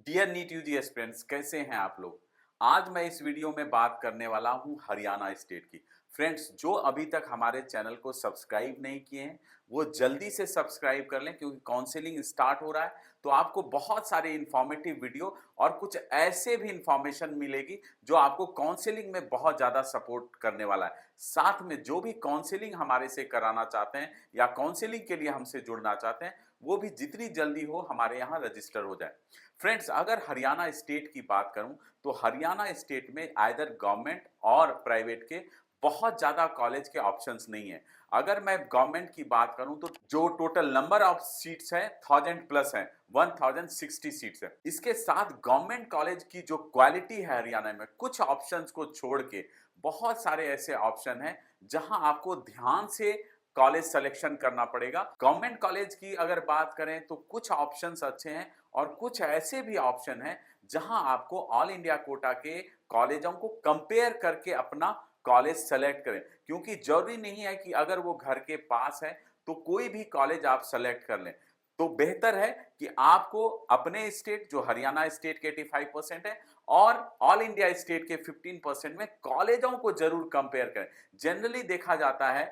Dear NEET UG aspirants, कैसे हैं आप लोग। आज मैं इस वीडियो में बात करने वाला हूं हरियाणा स्टेट की। फ्रेंड्स, जो अभी तक हमारे चैनल को सब्सक्राइब नहीं किए हैं वो जल्दी से सब्सक्राइब कर लें, क्योंकि काउंसलिंग स्टार्ट हो रहा है। तो आपको बहुत सारे इंफॉर्मेटिव वीडियो और कुछ ऐसे भी इंफॉर्मेशन मिलेगी जो आपको काउंसलिंग में बहुत ज़्यादा सपोर्ट करने वाला है। साथ में जो भी काउंसलिंग हमारे से कराना चाहते हैं या काउंसलिंग के लिए हमसे जुड़ना चाहते हैं, वो भी जितनी जल्दी हो हमारे यहाँ रजिस्टर हो जाए। फ्रेंड्स, अगर हरियाणा स्टेट की बात करूं तो हरियाणा स्टेट में आइदर गवर्नमेंट और प्राइवेट के बहुत ज़्यादा कॉलेज के ऑप्शंस नहीं है। अगर मैं गवर्नमेंट की बात करूं तो जो टोटल नंबर ऑफ सीट्स है 1000 प्लस है, 1060 सीट्स है। इसके साथ गवर्नमेंट कॉलेज की जो क्वालिटी है हरियाणा में, कुछ ऑप्शंस को छोड़ के बहुत सारे ऐसे ऑप्शन हैं जहां आपको ध्यान से कॉलेज सिलेक्शन करना पड़ेगा। गवर्नमेंट कॉलेज की अगर बात करें तो कुछ ऑप्शंस अच्छे हैं और कुछ ऐसे भी ऑप्शन हैं जहां आपको ऑल इंडिया कोटा के कॉलेजों को कंपेयर करके अपना कॉलेज सेलेक्ट करें, क्योंकि जरूरी नहीं है कि अगर वो घर के पास है तो कोई भी कॉलेज आप सेलेक्ट कर लें। तो बेहतर है कि आपको अपने स्टेट जो हरियाणा स्टेट के 85% है और ऑल इंडिया स्टेट के 15% में कॉलेजों को जरूर कंपेयर करें। जनरली देखा जाता है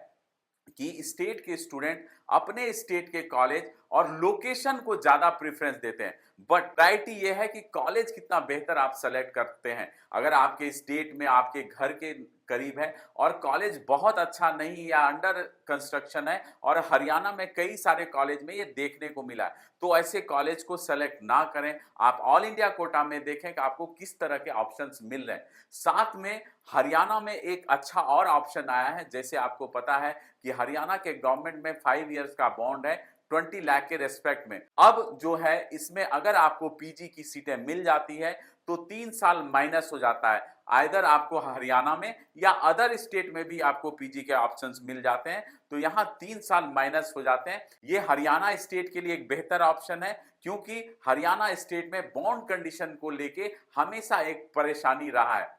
कि स्टेट के स्टूडेंट अपने स्टेट के कॉलेज और लोकेशन को ज्यादा प्रेफरेंस देते हैं, बट राइट ये है कि कॉलेज कितना बेहतर आप सेलेक्ट करते हैं। अगर आपके स्टेट में आपके घर के करीब है और कॉलेज बहुत अच्छा नहीं या अंडर कंस्ट्रक्शन है, और हरियाणा में कई सारे कॉलेज में ये देखने को मिला है, तो ऐसे कॉलेज को सेलेक्ट ना करें। आप ऑल इंडिया कोटा में देखें कि आपको किस तरह के ऑप्शंस मिल रहे हैं। साथ में हरियाणा में एक अच्छा और ऑप्शन आया है। जैसे आपको पता है कि हरियाणा के गवर्नमेंट में 5 इयर्स का बॉन्ड है 20 लाख के रेस्पेक्ट में। अब जो है इसमें अगर आपको पीजी की सीटें मिल जाती है तो 3 साल माइनस हो जाता है। आइदर आपको हरियाणा में या अदर स्टेट में भी आपको पीजी के ऑप्शंस मिल जाते हैं, तो यहां 3 साल माइनस हो जाते हैं। ये हरियाणा स्टेट के लिए एक बेहतर ऑप्शन है, क्योंकि हरियाणा स्टेट में बॉन्ड कंडीशन को लेके हमेशा एक परेशानी रहा है।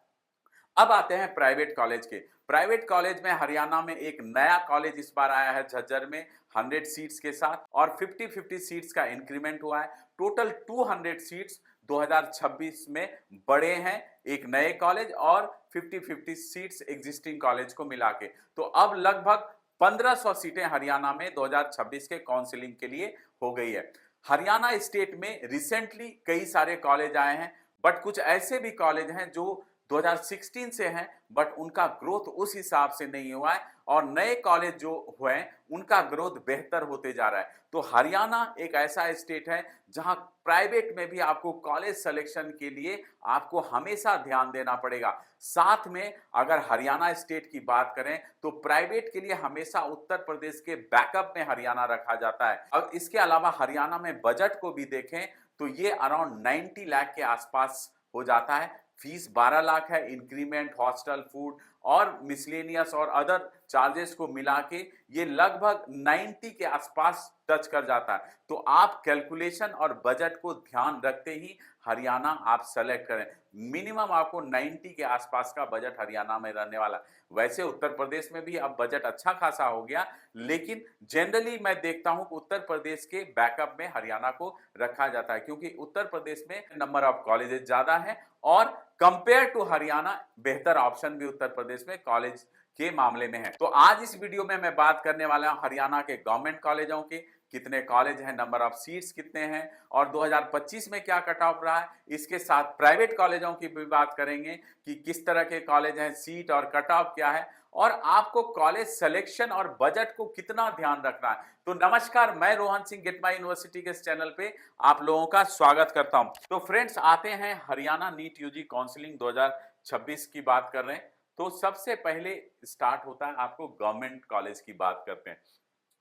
अब आते हैं प्राइवेट कॉलेज के। प्राइवेट कॉलेज में हरियाणा में एक नया कॉलेज इस बार आया है झज्जर में 100 सीट्स के साथ, और 50-50 सीट्स का इंक्रीमेंट हुआ है। टोटल 200 सीट्स 2026 में बढ़े हैं एक नए कॉलेज, और 50-50 सीट्स एग्जिस्टिंग कॉलेज को मिला के। तो अब लगभग 1500 सीटें हरियाणा में 2026 के काउंसिलिंग के लिए हो गई है। हरियाणा स्टेट में रिसेंटली कई सारे कॉलेज आए हैं, बट कुछ ऐसे भी कॉलेज हैं जो 2016 से हैं, बट उनका ग्रोथ उस हिसाब से नहीं हुआ है, और नए कॉलेज जो हुए हैं उनका ग्रोथ बेहतर होते जा रहा है। तो हरियाणा एक ऐसा स्टेट है जहां प्राइवेट में भी आपको कॉलेज सिलेक्शन के लिए आपको हमेशा ध्यान देना पड़ेगा। साथ में अगर हरियाणा स्टेट की बात करें तो प्राइवेट के लिए हमेशा उत्तर प्रदेश के बैकअप में हरियाणा रखा जाता है। अब इसके अलावा हरियाणा में बजट को भी देखें तो ये अराउंड 90 लाख के आसपास हो जाता है। फीस 12 लाख है। इंक्रीमेंट, हॉस्टल, फूड और मिसलेनियस और अदर चार्जेस को मिला के ये लगभग 90 के आसपास टच कर जाता है। तो आप कैलकुलेशन और बजट को ध्यान रखते ही हरियाणा आप सेलेक्ट करें। मिनिमम आपको 90 के आसपास का बजट हरियाणा में रहने वाला है। वैसे उत्तर प्रदेश में भी अब बजट अच्छा खासा हो गया, लेकिन जनरली मैं देखता हूं कि उत्तर प्रदेश के बैकअप में हरियाणा को रखा जाता है, क्योंकि उत्तर प्रदेश में नंबर ऑफ कॉलेजेस ज्यादा है और कंपेयर टू हरियाणा बेहतर ऑप्शन भी उत्तर प्रदेश में कॉलेज के मामले में है। तो आज इस वीडियो में मैं बात करने वाला हूं हरियाणा के गवर्नमेंट कॉलेजों के कितने कॉलेज हैं, नंबर ऑफ सीट्स कितने हैं, और 2025 में क्या कट ऑफ रहा है। इसके साथ प्राइवेट कॉलेजों की भी बात करेंगे कि किस तरह के कॉलेज हैं, सीट और कट ऑफ क्या है, और आपको कॉलेज सिलेक्शन और बजट को कितना ध्यान रखना है। तो नमस्कार, मैं Rohan Singh get my university के इस चैनल पे आप लोगों का स्वागत करता हूं। तो फ्रेंड्स, आते हैं हरियाणा नीट यूजी काउंसलिंग 2026 की बात कर रहे हैं। तो सबसे पहले स्टार्ट होता है, आपको गवर्नमेंट कॉलेज की बात करते हैं।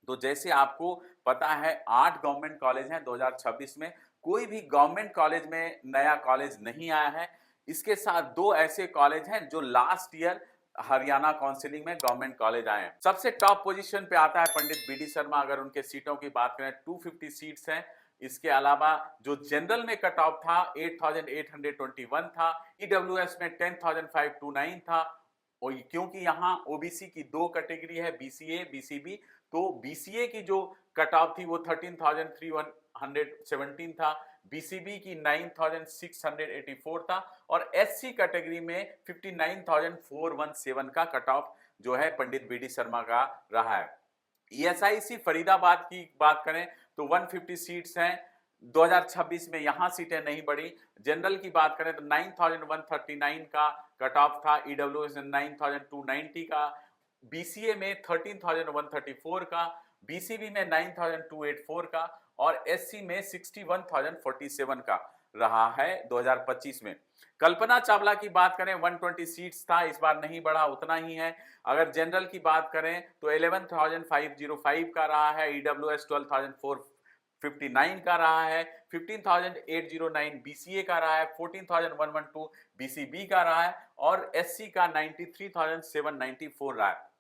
तो जैसे आपको पता है 8 गवर्नमेंट कॉलेज हैं 2026 में। कोई भी गवर्नमेंट कॉलेज में नया कॉलेज नहीं आया है। इसके साथ 2 ऐसे कॉलेज हैं जो लास्ट ईयर हरियाणा काउंसिलिंग में गवर्नमेंट कॉलेज आए हैं। सबसे टॉप पोजीशन पे आता है पंडित बीडी शर्मा। अगर उनके सीटों की बात करें 250 सीट्स हैं। इसके अलावा जो जनरल में कट ऑफ था 8821 था, ईडब्ल्यूएस में 10529 था, और क्योंकि यहाँ ओबीसी की 2 कैटेगरी है, बीसीए बीसीबी, तो बीसीए की जो कट ऑफ थी वो 13317 था, बीसीबी की 9684 था और एससी कैटेगरी में 59417 का कट ऑफ जो है पंडित बीडी शर्मा का रहा है। ईएसआईसी फरीदाबाद की बात करें तो 150 सीट्स हैं 2026 में, यहां सीटें नहीं बढ़ी। जनरल की बात करें तो 9139 का कट ऑफ था, ईडब्ल्यूएस 9290 का, बीसीए में 13134 का, बीसीबी में 9284 का और एससी में 61047 का रहा है 2025 में। कल्पना चावला की बात करें 120 सीट्स था, इस बार नहीं बढ़ा, उतना ही है। अगर जनरल की बात करें तो 11505 का रहा है, ईडब्ल्यूएस 12459 का रहा है, 15809 बीसीए का रहा है, 14112 बीसीबी का रहा है और एससी का 93794 रहा है।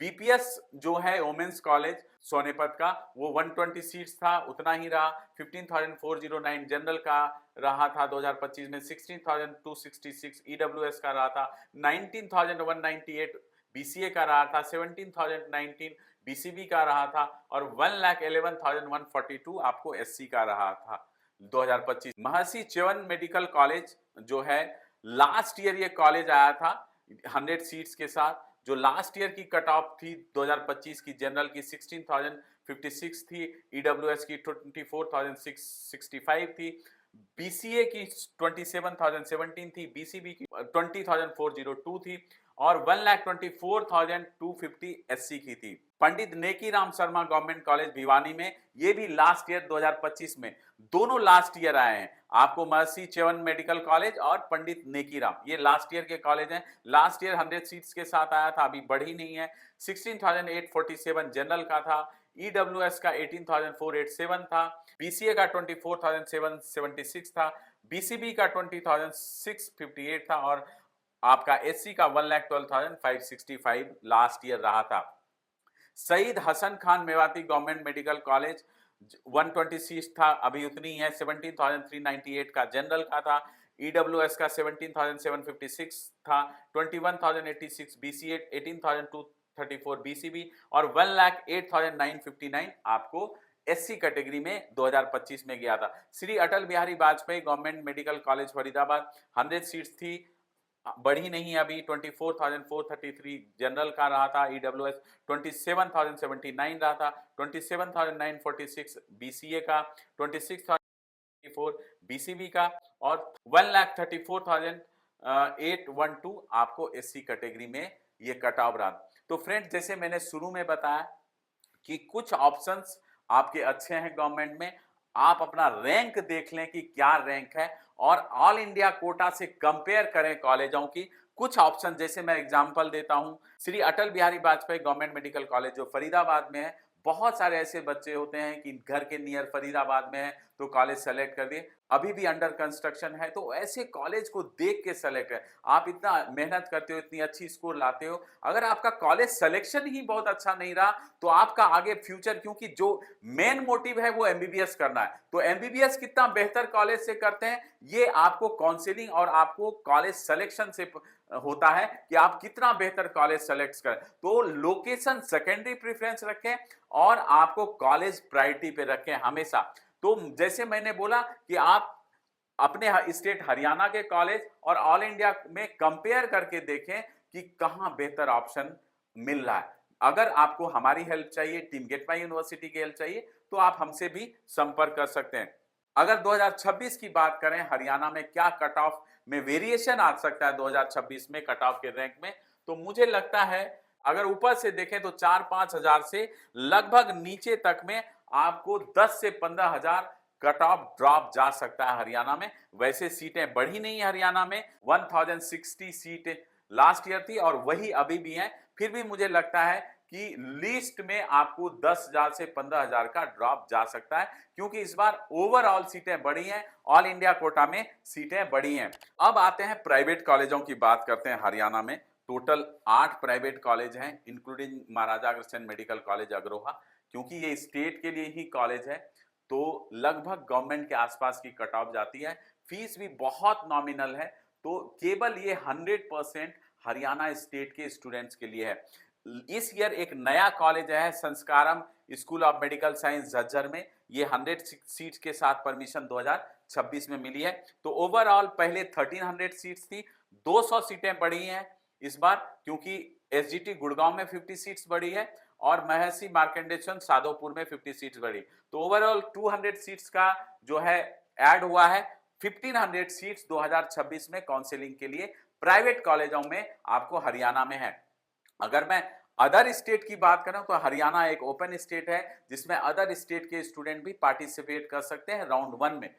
बीपीएस जो है वुमेन्स कॉलेज सोनीपत का, वो 120 सीट्स था, उतना ही रहा। 15409 जनरल का रहा था 2025 में, 16266 ईडब्ल्यूएस का रहा था, 19198 बीसीए का रहा था, 17019 बीसीबी का रहा था और 1,11,142 आपको एससी का रहा था 2025। महर्षि च्यवन मेडिकल कॉलेज जो है लास्ट ईयर ये कॉलेज आया था 100 सीट्स के साथ। जो लास्ट ईयर की कट ऑफ थी 2025 की जनरल की 16,056 थी, ईडब्ल्यूएस की 24,665 थी, बीसीए की 27,017 थी, बीसीबी की 20,402 थी और 1,24,250 एससी की थी। पंडित नेकीराम शर्मा गवर्नमेंट कॉलेज भिवानी में, ये भी लास्ट ईयर 2025 में, दोनों लास्ट ईयर आए हैं आपको, महर्षि च्यवन मेडिकल कॉलेज और पंडित नेकीराम, ये लास्ट ईयर के कॉलेज हैं। लास्ट ईयर 100 सीट्स के साथ आया था, अभी बढ़ी नहीं है। 16,847 जनरल का था, ईडब्ल्यूएस का 18,487 था, बीसीए का 24,776 था, बीसीबी का 20,658 था और आपका एससी का 1,12,565 लास्ट ईयर रहा था। Syed Hasan Khan Mewati government medical college 120 seats था, अभी उतनी है, 17,398 का जनरल का था, ईडब्ल्यूएस का 17,756 था, 21,086 बीसीए, 18,234 बीसीबी और 1,08,959 आपको एससी कैटेगरी में 2025 में गया था। Shri Atal Bihari Vajpayee government medical college Faridabad 100 seats थी, बढ़ी नहीं, अभी 24,433 जनरल का रहा था, ईडब्ल्यूएस 27,079 रहा था, 27,946 बीसीए का, 26,004 बीसीबी का और 1,34,812 आपको एससी कैटेगरी में ये कट ऑफ रहा। तो फ्रेंड्स, जैसे मैंने शुरू में बताया कि कुछ ऑप्शंस आपके अच्छे हैं गवर्नमेंट में, आप अपना रैंक देख लें कि क्या रैंक है और ऑल इंडिया कोटा से कंपेयर करें कॉलेजों की। कुछ ऑप्शन जैसे मैं एग्जांपल देता हूं, Shri Atal Bihari Vajpayee government medical college जो फरीदाबाद में है, बहुत सारे ऐसे बच्चे होते हैं कि घर के नियर फरीदाबाद में है तो कॉलेज सेलेक्ट कर दिए, अभी भी अंडर कंस्ट्रक्शन है, तो ऐसे कॉलेज को देख के सेलेक्ट है। आप इतना मेहनत करते हो, इतनी अच्छी स्कोर लाते हो, अगर आपका कॉलेज सिलेक्शन ही बहुत अच्छा नहीं रहा तो आपका आगे फ्यूचर, क्योंकि जो मेन मोटिव है वो एमबीबीएस करना है, तो एमबीबीएस कितना बेहतर कॉलेज से करते हैं ये आपको काउंसलिंग और आपको कॉलेज सिलेक्शन से होता है कि आप कितना बेहतर कॉलेज सेलेक्ट करें। तो लोकेशन सेकेंडरी प्रेफरेंस रखें और आपको कॉलेज प्रायोरिटी पे रखें हमेशा। तो जैसे मैंने बोला कि आप अपने स्टेट हरियाणा के कॉलेज और ऑल इंडिया में कंपेयर करके देखें कि कहां बेहतर ऑप्शन मिल रहा है। अगर आपको हमारी हेल्प चाहिए, टीम गेट माई यूनिवर्सिटी की हेल्प चाहिए, तो आप हमसे भी संपर्क कर सकते हैं। अगर 2026 की बात करें हरियाणा में क्या कट ऑफ में वेरिएशन आ सकता है 2026 में कट ऑफ के रैंक में, तो मुझे लगता है अगर ऊपर से देखें तो 4-5 हजार से लगभग नीचे तक में आपको 10 से 15 हजार कट ऑफ ड्रॉप जा सकता है हरियाणा में। वैसे सीटें बढ़ी नहीं है हरियाणा में, 1060 सीटें लास्ट ईयर थी और वही अभी भी हैं, फिर भी मुझे लगता है कि लिस्ट में आपको 10,000 से 15,000 का ड्रॉप जा सकता है, क्योंकि इस बार ओवरऑल सीटें बढ़ी हैं, ऑल इंडिया कोटा में सीटें बढ़ी हैं। अब आते हैं प्राइवेट कॉलेजों की बात करते हैं हरियाणा में। टोटल 8 प्राइवेट कॉलेज हैं, इंक्लूडिंग महाराजा अग्रसेन मेडिकल कॉलेज अग्रोहा, क्योंकि ये स्टेट के लिए ही कॉलेज है तो लगभग गवर्नमेंट के आसपास की कट ऑफ जाती है। फीस भी बहुत नॉमिनल है, तो केवल ये 100% हरियाणा स्टेट के स्टूडेंट्स के लिए है। इस ईयर एक नया कॉलेज है Sanskaram school of medical science Jhajjar में, ये 100 सीट्स के साथ परमिशन 2026 में मिली है। तो ओवरऑल पहले 1300 सीट्स थी, 200 सीटें बढ़ी हैं इस बार, क्योंकि एसजीटी गुड़गांव में 50 सीट्स बढ़ी है और महर्षि मार्कंडेय सादोपुर में 50 सीट्स बढ़ी। तो ओवरऑल 200 सीट्स का जो है ऐड हुआ है। 1500 सीट्स 2026 में काउंसलिंग के लिए प्राइवेट कॉलेजों में आपको हरियाणा में है। अगर मैं अदर स्टेट की बात करूं तो हरियाणा एक ओपन स्टेट है जिसमें अदर स्टेट के स्टूडेंट भी पार्टिसिपेट कर सकते हैं राउंड 1 में।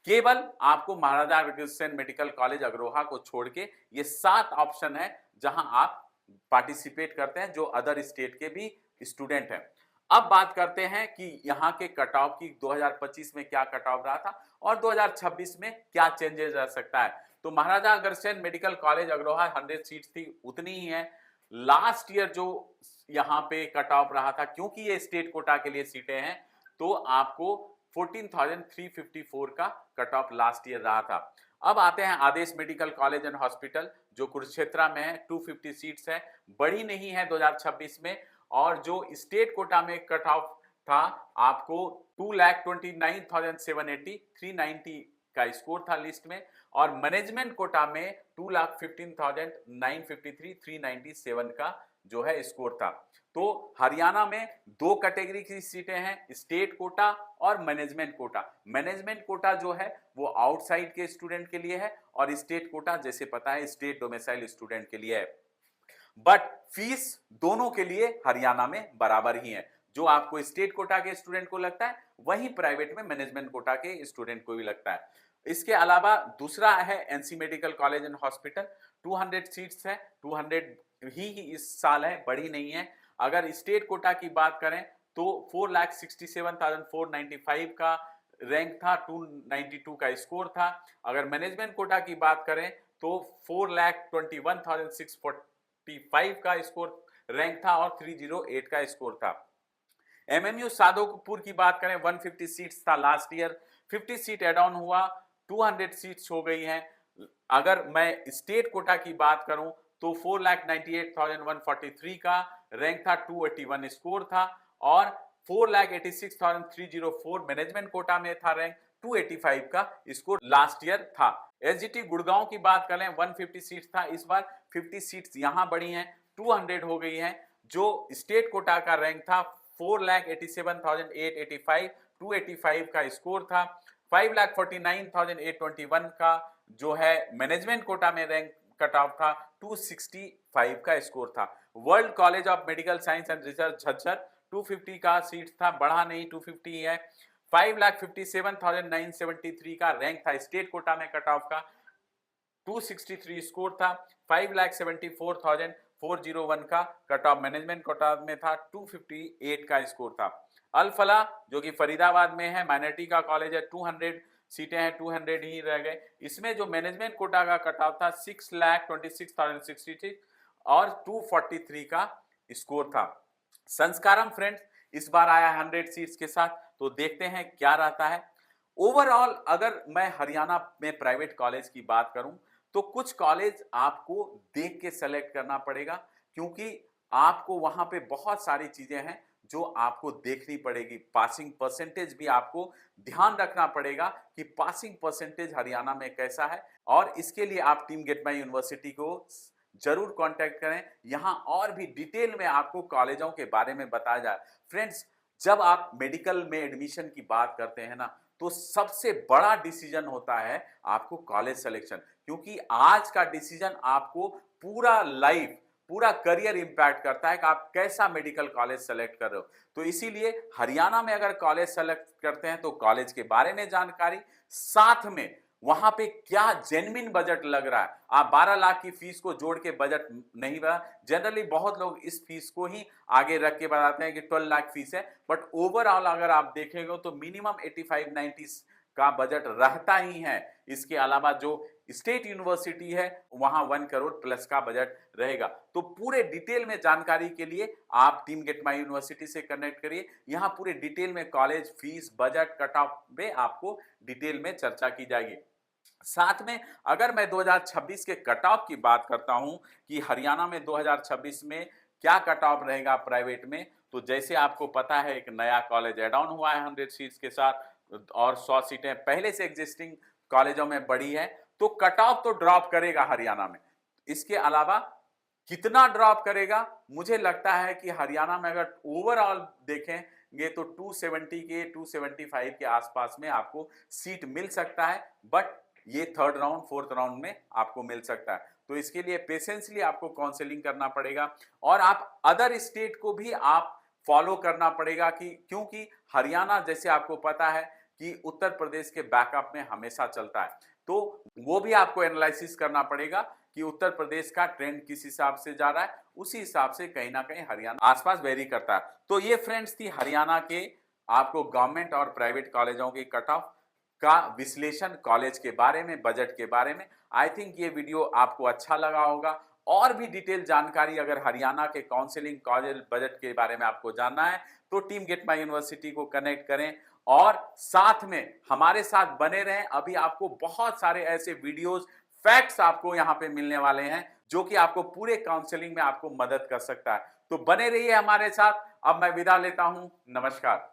केवल आपको महाराजा अग्रसेन मेडिकल कॉलेज अग्रोहा को छोड़ के ये 7 ऑप्शन है जहां आप पार्टिसिपेट करते हैं जो अदर स्टेट के भी स्टूडेंट हैं। अब बात करते हैं कि यहाँ के कट ऑफ की 2025 में क्या कट ऑफ रहा था और 2026 में क्या चेंजेस रह सकता है। तो Maharaja Agrasen medical college Agroha 100 seats थी, उतनी ही है। लास्ट ईयर जो यहाँ पे कट ऑफ रहा था, क्योंकि ये स्टेट कोटा के लिए सीटें हैं, तो आपको 14,354 का कट ऑफ लास्ट ईयर रहा था। अब आते हैं आदेश मेडिकल कॉलेज एंड हॉस्पिटल जो कुरुक्षेत्र में है, 250 सीट्स है, बढ़ी नहीं है 2026 में। और जो स्टेट कोटा में कट ऑफ था आपको 2,29,780, 390 का स्कोर था लिस्ट में, और मैनेजमेंट कोटा में 2,15,953, 397 का जो है स्कोर था। तो हरियाणा में 2 कैटेगरी की सीटें हैं, स्टेट कोटा और मैनेजमेंट कोटा। मैनेजमेंट कोटा जो है वो आउटसाइड के स्टूडेंट के लिए है और स्टेट कोटा जैसे पता है स्टेट डोमिसाइल स्टूडेंट के लिए है। बट फीस दोनों के लिए हरियाणा में बराबर ही है। जो आपको स्टेट कोटा के स्टूडेंट को लगता है वही प्राइवेट में मैनेजमेंट कोटा के स्टूडेंट को भी लगता है। इसके अलावा दूसरा है NC medical college and hospital, 200 seats है, 200 ही इस साल है, बढ़ी नहीं है। अगर स्टेट कोटा की बात करें तो 4,67,495 का रैंक था, 292 का स्कोर था। अगर मैनेजमेंट कोटा की बात करें तो 4,21,645 का स्कोर रैंक था और 308 का स्कोर था। एमएमयू सादोपुर की बात करें 150 सीट्स था last year, 50 seat add on हुआ, 200 सीट्स हो गई हैं। अगर मैं स्टेट कोटा की बात करूं तो 4,98,143 का रैंक था, 281 स्कोर था, और 4,86,304 मैनेजमेंट कोटा में था रैंक, 285 का स्कोर लास्ट ईयर था। एसजीटी गुड़गांव की बात करें 150 सीट्स था, इस बार 50 सीट्स यहां बढ़ी हैं, 200 हो गई हैं। जो स्टेट कोटा का रैंक था 4,87,885, 285 का स्कोर था। 5,49,821 का जो है मैनेजमेंट कोटा में रैंक कट ऑफ था, 265 का स्कोर था। World college of medical science and research Jhajjar 250 का सीट था, बढ़ा नहीं, 250 ही है। 5,57,973 का रैंक था स्टेट कोटा में कट ऑफ का, 263 स्कोर था। 5,74,401 का कट ऑफ मैनेजमेंट कोटा में था, 258 का स्कोर था। अल फला जो कि फरीदाबाद में है, माइनॉरिटी का कॉलेज है, 200 सीटें हैं, 200 ही रह गए। इसमें जो मैनेजमेंट कोटा का कट ऑफ था 6,26,066 और 243 का स्कोर था। संस्कारम फ्रेंड्स इस बार आया 100 सीट्स के साथ, तो देखते हैं क्या रहता है। ओवरऑल अगर मैं हरियाणा में प्राइवेट कॉलेज की बात करूं तो कुछ कॉलेज आपको देख के सेलेक्ट करना पड़ेगा, क्योंकि आपको वहां पे बहुत सारी चीजें हैं जो आपको देखनी पड़ेगी। पासिंग परसेंटेज भी आपको ध्यान रखना पड़ेगा कि पासिंग परसेंटेज हरियाणा में कैसा है, और इसके लिए आप टीम गेट माई यूनिवर्सिटी को जरूर कांटेक्ट करें। यहां और भी डिटेल में आपको कॉलेजों के बारे में बताया जाए। फ्रेंड्स, जब आप मेडिकल में एडमिशन की बात करते हैं ना, तो सबसे बड़ा डिसीजन होता है आपको कॉलेज सिलेक्शन, क्योंकि आज का डिसीजन आपको पूरा लाइफ, पूरा करियर इंपैक्ट करता है कि आप कैसा मेडिकल कॉलेज सेलेक्ट कर रहे हो। तो इसीलिए हरियाणा में अगर कॉलेज सेलेक्ट करते हैं तो कॉलेज के बारे में जानकारी, साथ में वहां पे क्या जेन्युइन बजट लग रहा है। आप 12 लाख की फीस को जोड़ के बजट नहीं बना, जनरली बहुत लोग इस फीस को ही आगे रख के बताते हैं कि 12 लाख फीस है, बट ओवरऑल अगर आप देखेंगे तो मिनिमम 85-90 का बजट रहता ही है। इसके अलावा जो स्टेट यूनिवर्सिटी है वहां 1 करोड़ प्लस का बजट रहेगा। तो पूरे डिटेल में जानकारी के लिए आप टीम गेट माई यूनिवर्सिटी से कनेक्ट करिए। यहां पूरे डिटेल में college fees, budget, cut off में आपको डिटेल में चर्चा की जाएगी। साथ में अगर मैं 2026 के कट ऑफ की बात करता हूं कि हरियाणा में 2026 में क्या कट ऑफ रहेगा प्राइवेट में। तो जैसे आपको पता है एक नया कॉलेज एड ऑन हुआ है 100 सीट्स के साथ और 100 सीटें पहले से एग्जिस्टिंग कॉलेजों में बढ़ी है, तो कट ऑफ तो ड्रॉप करेगा हरियाणा में। इसके अलावा कितना ड्रॉप करेगा, मुझे लगता है कि हरियाणा में अगर ओवरऑल देखेंगे तो 270 के 275 के आसपास में आपको सीट मिल सकता है, बट ये थर्ड राउंड फोर्थ राउंड में आपको मिल सकता है। तो इसके लिए पेशेंसली आपको काउंसलिंग करना पड़ेगा और आप अदर स्टेट को भी आप फॉलो करना पड़ेगा कि क्योंकि हरियाणा जैसे आपको पता है कि उत्तर प्रदेश के बैकअप में हमेशा चलता है, तो वो भी आपको एनालिसिस करना पड़ेगा कि उत्तर प्रदेश का ट्रेंड किस हिसाब से जा रहा है, उसी हिसाब से कहीं ना कहीं हरियाणा आसपास वेरी करता है। तो ये फ्रेंड्स थी हरियाणा के आपको गवर्नमेंट और प्राइवेट कॉलेजों की कट ऑफ का विश्लेषण, कॉलेज के बारे में, बजट के बारे में। आई थिंक ये वीडियो आपको अच्छा लगा होगा। और भी डिटेल जानकारी अगर हरियाणा के काउंसलिंग, कॉलेज, बजट के बारे में आपको जानना है तो टीम गेट माई यूनिवर्सिटी को कनेक्ट करें और साथ में हमारे साथ बने रहें। अभी आपको बहुत सारे ऐसे वीडियोस, फैक्ट्स आपको यहाँ पे मिलने वाले हैं जो कि आपको पूरे काउंसलिंग में आपको मदद कर सकता है। तो बने रहिए हमारे साथ। अब मैं विदा लेता हूं, नमस्कार।